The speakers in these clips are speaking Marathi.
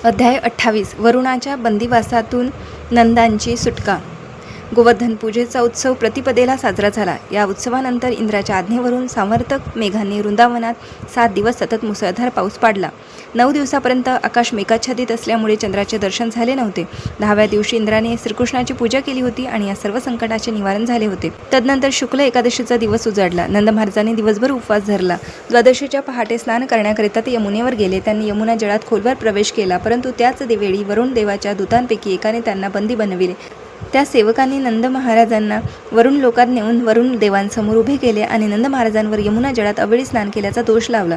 अध्याय 28 वरुणाच्या बंदिवासातून नंदांची सुटका. गोवर्धन पूजेचा उत्सव प्रतिपदेला साजरा झाला. या उत्सवानंतर इंद्राच्या आज्ञेवरून सामर्थक मेघांनी वृंदावनात 7 दिवस सतत मुसळधार पाऊस पाडला. 9 दिवसापर्यंत आकाश मेघाच्छादित असल्यामुळे चंद्राचे दर्शन झाले नव्हते. 10व्या दिवशी इंद्राने श्रीकृष्णाची पूजा केली होती आणि या सर्व संकटाचे निवारण झाले होते. तदनंतर शुक्ल एकादशीचा दिवस उजाडला. नंद महाराजांनी दिवसभर उपवास धरला. द्वादशीच्या पहाटे स्नान करण्याकरिता ते यमुनेवर गेले. त्यांनी यमुना जळात खोलवर प्रवेश केला, परंतु त्याच वेळी वरुण देवाच्या दूतांपैकी एकाने त्यांना बंदी बनविले. त्या सेवकांनी नंद महाराजांना वरुण लोकात नेऊन वरुण देवांसमोर उभे केले आणि नंद महाराजांवर यमुना जळात अवेळी स्नान केल्याचा दोष लावला.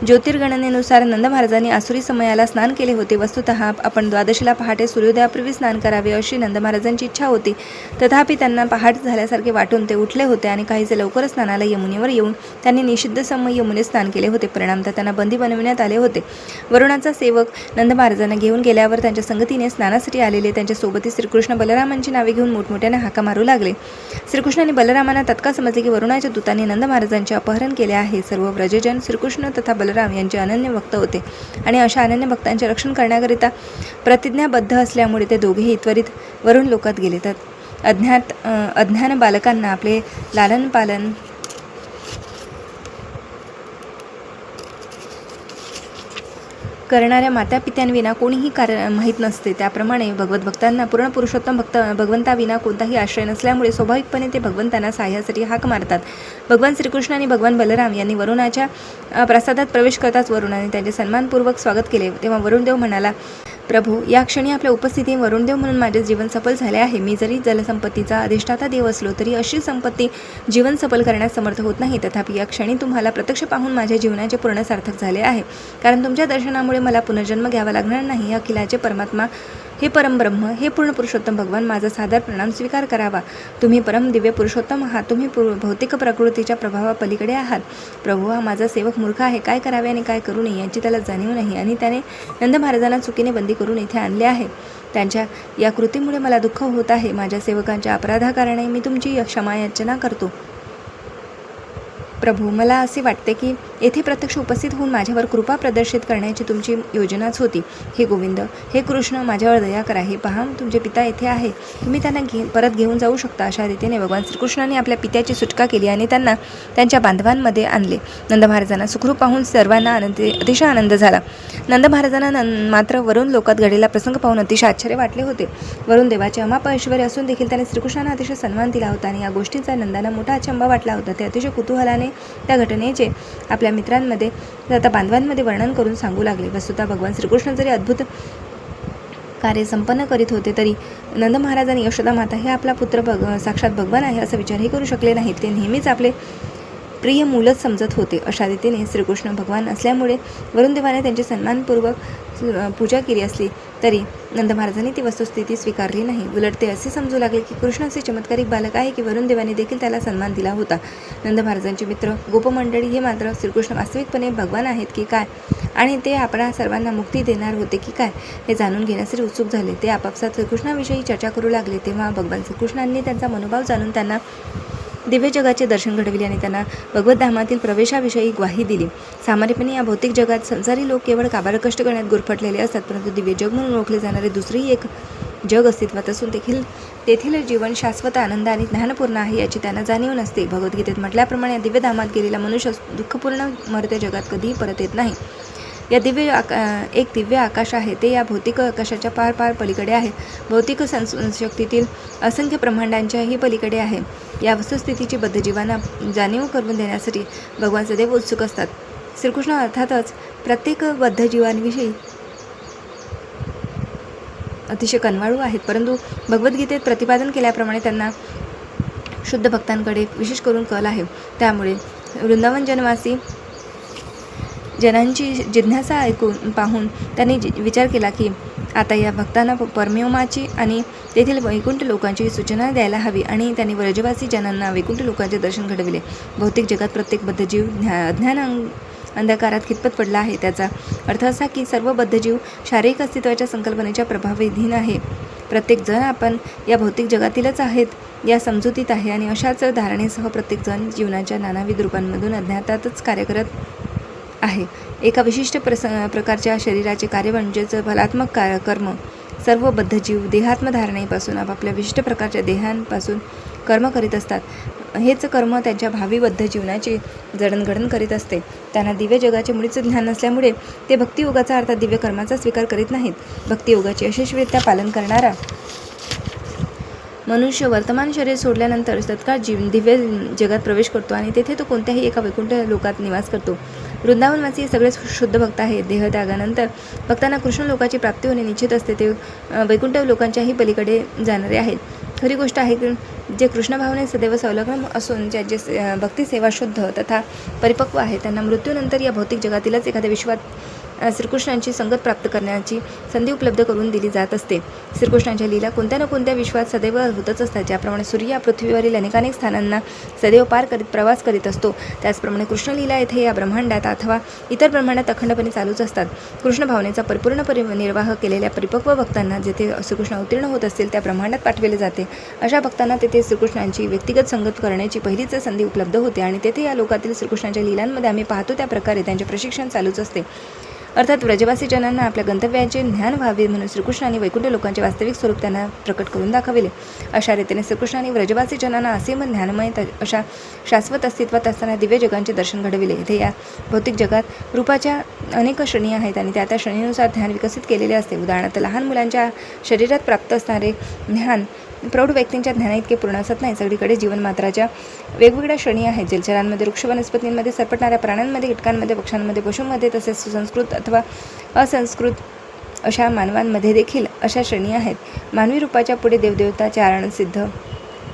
ज्योतिर्गणनेनुसार नंद महाराजांनी आसुरी समयाला स्नान केले होते. वस्तुतः आपण द्वादशीला पहाटे सूर्योदयापूर्वी स्नान करावे अशी नंद महाराजांची इच्छा होती. तथापि त्यांना पहाट झाल्यासारखे वाटून ते उठले होते आणि काहीसे लवकर स्नानाला यमुनेवर येऊन त्यांनी निषिद्ध समय यमुनेत स्नान केले होते. परिणामतः त्यांना बंदी बनविण्यात आले होते. वरुणाचा सेवक नंद महाराजांना घेऊन गेल्यावर त्यांच्या संगतीने स्नानासाठी आलेले त्यांच्या सोबती श्रीकृष्ण बलरामांची नावे घेऊन मोठमोठ्याने हाका मारू लागले. श्रीकृष्णाने बलरामांना तत्काळ समजले की वरुणाच्या दूतांनी नंद महाराजांचे अपहरण केले आहे. सर्व व्रजजन श्रीकृष्ण तथा बलराम यांचे अनन्य भक्त होते आणि अशा अनन्य भक्तांचे रक्षण करण्याकरिता प्रतिज्ञाबद्ध असल्यामुळे ते दोघेही त्वरित वरुण लोकात गेले. तर अज्ञान बालकांना आपले लालन पालन करणाऱ्या मातापित्यांविना कोणीही माहीत नसते. त्याप्रमाणे भगवत भक्तांना पूर्ण पुरुषोत्तम भगवंताविना कोणताही आश्रय नसल्यामुळे स्वाभाविकपणे ते भगवंतांना सहाय्यासाठी हाक मारतात. भगवान श्रीकृष्ण आणि भगवान बलराम यांनी वरुणाच्या प्रासादात प्रवेश करताच वरुणाने त्यांचे सन्मानपूर्वक स्वागत केले. तेव्हा वरुणदेव म्हणाला, प्रभू, या क्षणी आपल्या उपस्थिती वरुणदेव म्हणून माझे जीवन सफल झाले आहे. मी जरी जलसंपत्तीचा अधिष्ठाता देव असलो तरी अशी संपत्ती जीवन सफल करण्यास समर्थ होत नाही. तथापि या क्षणी तुम्हाला प्रत्यक्ष पाहून माझ्या जीवनाचे पूर्ण सार्थक झाले आहे. कारण तुमच्या दर्शनामुळे मला पुनर्जन्म घ्यावा लागणार नाही. अखिलाचे परमात्मा, हे परमब्रह्म, हे पूर्ण पुरुषोत्तम भगवान, माझा सादर प्रणाम स्वीकार करावा. तुम्ही परम दिव्य पुरुषोत्तम आहात. तुम्ही भौतिक प्रकृतीच्या प्रभावापलीकडे आहात. प्रभू, हा माझा सेवक मूर्ख आहे. काय करावे आणि काय करू नये याची त्याला जाणीव नाही आणि त्याने नंद महाराजांना चुकीने बंदी करून इथे आणले आहे. त्यांच्या या कृतीमुळे मला दुःख होत आहे. माझ्या सेवकांच्या अपराधाकारणे मी तुमची क्षमायाचना करतो. प्रभू, मला असे वाटते की येथे प्रत्यक्ष उपस्थित होऊन माझ्यावर कृपा प्रदर्शित करण्याची तुमची योजनाच होती. हे गोविंद, हे कृष्ण, माझ्यावर दया करा. हे पहा, तुमचे पिता येथे आहे. तुम्ही त्यांना परत घेऊन जाऊ शकता. अशा रीतीने भगवान श्रीकृष्णाने आपल्या पित्याची सुटका केली आणि त्यांना त्यांच्या बांधवांमध्ये आणले. नंद महाराजांना सुखरूप पाहून सर्वांना अतिशय आनंद झाला. नंद महाराजांना मात्र वरुण लोकात घडलेला प्रसंग पाहून अतिशय आश्चर्य वाटले होते. वरुण देवाचे अमाप ऐश्वर्य असून देखील त्याने श्रीकृष्णांना अतिशय सन्मान दिला होता आणि या गोष्टींचा नंदांना मोठा अचंबा वाटला होता. ते अतिशय कुतूहलाने त्या घटनेचे आपल्या मित्रांमध्ये तथा बांधवांमध्ये वर्णन करून सांगू लागले. वस्तुतः भगवान श्रीकृष्ण जरी अद्भुत कार्य संपन्न करीत होते तरी नंद महाराज आणि यशोदा माता हे आपला पुत्र साक्षात भगवान आहे असा विचारही करू शकले नाहीत. ते नेहमीच आपले प्रिय मूलच समजत होते. अशा रीतीने श्रीकृष्ण भगवान असल्यामुळे वरुणदेवाने त्यांची सन्मानपूर्वक पूजा केली असली तरी नंद महाराजांनी ती वस्तुस्थिती स्वीकारली नाही. उलट ते असे समजू लागले की कृष्ण असे चमत्कारिक बालक आहे की वरुणदेवाने देखील त्याला सन्मान दिला होता. नंद महाराजांचे मित्र गोपमंडळी हे मात्र श्रीकृष्ण वास्तविकपणे भगवान आहेत की काय आणि ते आपणा सर्वांना मुक्ती देणार होते की काय हे जाणून घेण्यासाठी उत्सुक झाले. ते आपापसात श्रीकृष्णाविषयी चर्चा करू लागले. तेव्हा भगवान श्रीकृष्णांनी त्यांचा मनोभाव जाणून त्यांना दिव्य जगाचे दर्शन घडविले आणि त्यांना भगवद्धामातील प्रवेशाविषयी ग्वाही दिली. सामान्यपणे या भौतिक जगात संसारी लोक केवळ काबाड कष्ट करण्यात गुरफटलेले असतात, परंतु दिव्य जग म्हणून ओळखले जाणारे दुसरेही एक जग अस्तित्वात असून तेथील जीवन शाश्वत आनंद आणि ज्ञानपूर्ण आहे याची त्यांना जाणीव नसते. भगवद्गीतेत म्हटल्याप्रमाणे दिव्य धामात गेलेला मनुष्य दुःखपूर्ण मर्त्य जगात कधीही परत येत नाही. या एक दिव्य आकाश आहे. ते या भौतिक आकाशाच्या पार पलीकडे आहे. भौतिक शक्तीतील असंख्य ब्रह्मांडांच्याही पलीकडे आहे. या वस्तुस्थितीची बद्धजीवांना जाणीव करून देण्यासाठी भगवान सदैव उत्सुक असतात. श्रीकृष्ण अर्थातच प्रत्येक बद्धजीवांविषयी अतिशय कनवाळू आहेत, परंतु भगवद्गीतेत प्रतिपादन केल्याप्रमाणे त्यांना शुद्ध भक्तांकडे विशेष करून कल आहे. त्यामुळे वृंदावन जनवासी जनांची जिज्ञासा पाहून त्यांनी विचार केला की आता या भक्तांना परमेमाची आणि तेथील वैकुंठ लोकांची सूचना द्यायला हवी आणि त्यांनी व्रजवासी जनांना वैकुंठ लोकांचे दर्शन घडविले. भौतिक जगात प्रत्येक बद्धजीव अज्ञान अंधकारात खितपत पडला आहे. त्याचा अर्थ असा की सर्व बद्धजीव शारीरिक अस्तित्वाच्या संकल्पनेच्या प्रभावाधीन आहे. प्रत्येक जण आपण या भौतिक जगातीलच आहेत या समजुतीत आहे आणि अशाच धारणेसह प्रत्येक जण जीवनाच्या नानाविध रूपांमधून अज्ञातातच कार्य करत आहे. एका विशिष्ट प्रकारच्या शरीराचे कार्य म्हणजेच फलात्मक कर्म सर्व बद्ध जीव देहात्मधारणेपासून आपापल्या विशिष्ट प्रकारच्या देहांपासून कर्म करीत असतात। हेच कर्म त्यांच्या भावी बद्ध जीवनाची जडणघडण करीत असते। त्यांना दिव्य जगाचे मुळीच ज्ञान नसल्यामुळे ते भक्तियोगाचा अर्थात दिव्य कर्माचा स्वीकार करीत नाहीत। भक्तियोगाचे यशस्वीरित्या पालन करणारा मनुष्य वर्तमान शरीर सोडल्यानंतर तत्काळ दिव्य जगात प्रवेश करतो आणि तेथे तो कोणत्याही एका वैकुंठ लोकात निवास करतो। वृंदावनवासी हे सगळे शुद्ध भक्त आहेत। देहत्यागानंतर भक्तांना कृष्ण लोकाची प्राप्ती होणे निश्चित असते। ते वैकुंठ लोकांच्याही पलीकडे जाणारे आहेत। खरी गोष्ट आहे की जे कृष्णभावने सदैव संलग्न असून ज्यांचे भक्तिसेवा शुद्ध तथा परिपक्व आहे त्यांना मृत्यूनंतर या भौतिक जगातीलच एखाद्या विश्वात श्रीकृष्णांची संगत प्राप्त करण्याची संधी उपलब्ध करून दिली जात असते। श्रीकृष्णांच्या लीला कोणत्या ना कोणत्या विश्वात सदैव होतच असतात। ज्याप्रमाणे सूर्य या पृथ्वीवरील अनेकानेक स्थानांना सदैव प्रवास करीत असतो, त्याचप्रमाणे कृष्णलीला येथे या ब्रह्मांडात अथवा इतर ब्रह्मांडात अखंडपणे चालूच असतात। कृष्ण भावनेचा परिपूर्ण निर्वाह केलेल्या परिपक्व भक्तांना जेथे श्रीकृष्ण अवतीर्ण होत असतील त्या ब्रह्मांडात पाठविले जाते। अशा भक्तांना तेथे श्रीकृष्णांची व्यक्तिगत संगत करण्याची पहिलीच संधी उपलब्ध होते आणि तेथे या लोकातील श्रीकृष्णांच्या लीलांमध्ये आम्ही पाहतो त्या प्रकारे त्यांचे प्रशिक्षण चालूच असते। अर्थात व्रजवासी जनांना आपल्या गंतव्याचे ज्ञान व्हावे म्हणून श्रीकृष्णांनी वैकुंठ लोकांचे वास्तविक स्वरूप त्यांना प्रकट करून दाखविले। अशा रीतीने श्रीकृष्णांनी व्रजवासी जनांना असीम ज्ञानमय अशा शाश्वत अस्तित्वात असताना दिव्य जगांचे दर्शन घडविले। इथे या भौतिक जगात रूपाच्या अनेक श्रेणी आहेत आणि त्या श्रेणीनुसार ध्यान विकसित केलेले असते। उदाहरणार्थ लहान मुलांच्या शरीरात प्राप्त असणारे ज्ञान प्रौढ व्यक्तींच्या ज्ञानाइतके पूर्ण असत नाही। सगळीकडे जीवनमात्राच्या वेगवेगळ्या श्रेणी आहेत। जलचरांमध्ये, वृक्ष वनस्पतींमध्ये, सरपटणाऱ्या प्राण्यांमध्ये, कीटकांमध्ये, पक्ष्यांमध्ये, पशूंमध्ये तसेच सुसंस्कृत अथवा असंस्कृत अशा मानवांमध्ये देखील अशा श्रेणी आहेत। मानवी रूपाच्या पुढे देवदेवता, चारण, सिद्ध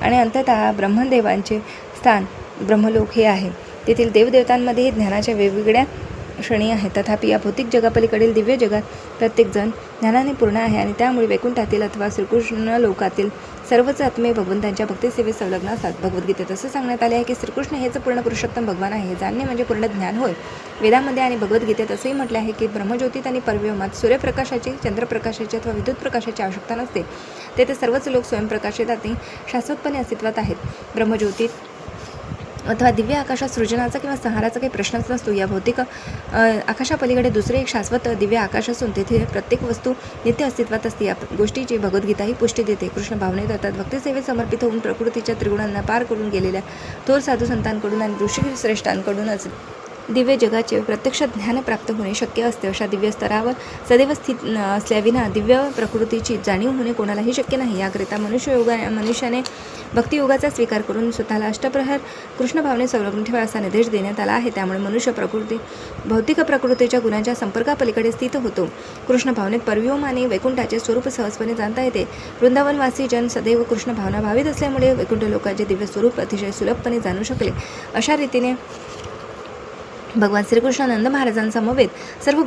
आणि अंततः ब्रह्मदेवांचे स्थान ब्रह्मलोक हे आहे। तेथील देवदेवतांमध्येही ज्ञानाच्या वेगवेगळ्या श्रेणी आहेत। तथापि या भौतिक जगापलीकडील दिव्य जगात प्रत्येकजण ज्ञानाने पूर्ण आहे आणि त्यामुळे वैकुंठातील अथवा श्रीकृष्ण लोकातील सर्वच आत्मे भगवंतांच्या भक्तिसेवेत संलग्न असतात। भगवद्गीतेत असं सांगण्यात आले आहे की श्रीकृष्ण हेच पूर्ण पुरुषोत्तम भगवान आहे। हे जाणणे म्हणजे पूर्ण ज्ञान होय। वेदामध्ये आणि भगवद्गीतेत असंही म्हटले आहे की ब्रह्मज्योतीत आणि परव्योमात सूर्यप्रकाशाची, चंद्रप्रकाशाची अथवा विद्युत प्रकाशाची आवश्यकता नसते। तेथे सर्वच लोक स्वयंप्रकाशित आणि शाश्वतपणे अस्तित्वात आहेत। ब्रह्मज्योतीत अथवा दिव्य आकाशात सृजनाचा किंवा संहाराचा काही प्रश्नच नसतो। या भौतिक आकाशापलीकडे दुसरे एक शाश्वत दिव्य आकाश असून तेथे प्रत्येक वस्तू नित्य अस्तित्वात असते। या गोष्टीची भगवद्गीता ही पुष्टी देते। कृष्ण भावनेत अर्थात भक्तिसेवेत समर्पित होऊन प्रकृतीच्या त्रिगुणांना पार करून गेलेल्या थोर साधू संतांकडून आणि ऋषी श्रेष्ठांकडूनच दिव्य जगाचे प्रत्यक्ष ज्ञान प्राप्त होणे शक्य असते। अशा दिव्य स्तरावर सदैव स्थित असल्याविना दिव्य प्रकृतीची जाणीव होणे कोणालाही शक्य नाही। याकरिता मनुष्याने भक्तियोगाचा स्वीकार करून स्वतःला अष्टप्रहर कृष्ण भावने संलग्न ठेवा असा निर्देश देण्यात आला आहे। त्यामुळे मनुष्य भौतिक प्रकृतीच्या गुणांच्या संपर्कापलीकडे स्थित होतो। कृष्ण भावनेत परव्योम आणि वैकुंठाचे स्वरूप सहजपणे जाणता येते। वृंदावनवासी जन सदैव कृष्ण भावना भावित असल्यामुळे वैकुंठ लोकांचे दिव्य स्वरूप अतिशय सुलभपणे जाणू शकले। अशा रीतीने भगवान श्रीकृष्णानंद महाराजांसमवेत सर्व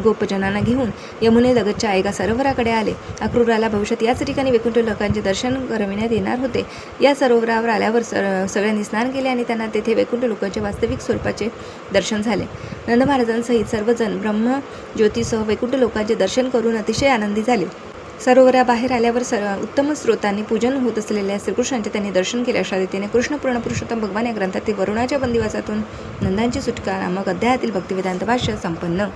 गोपजनांना घेऊन यमुने लगतच्या एका सरोवराकडे आले। अक्रूराला भविष्यात याच ठिकाणी वैकुंठ लोकांचे दर्शन करविण्यात येणार होते। या सरोवरावर आल्यावर सगळ्यांनी स्नान केले आणि त्यांना तेथे वैकुंठ लोकांच्या वास्तविक स्वरूपाचे दर्शन झाले। नंद महाराजांसहित सर्वजण ब्रह्मज्योतीसह वैकुंठ लोकांचे दर्शन करून अतिशय आनंदी झाले। सरोवराबाहेर आल्यावर उत्तम स्रोतांनी पूजन होत असलेल्या श्रीकृष्णांचे त्यांनी दर्शन केले। अशा रीतीने कृष्ण पूर्ण पुरुषोत्तम भगवान या ग्रंथातील वरुणाच्या बंदिवासातून नंदांची सुटका नामक अध्यायातील भक्तिवेदांत भाष्य संपन्न।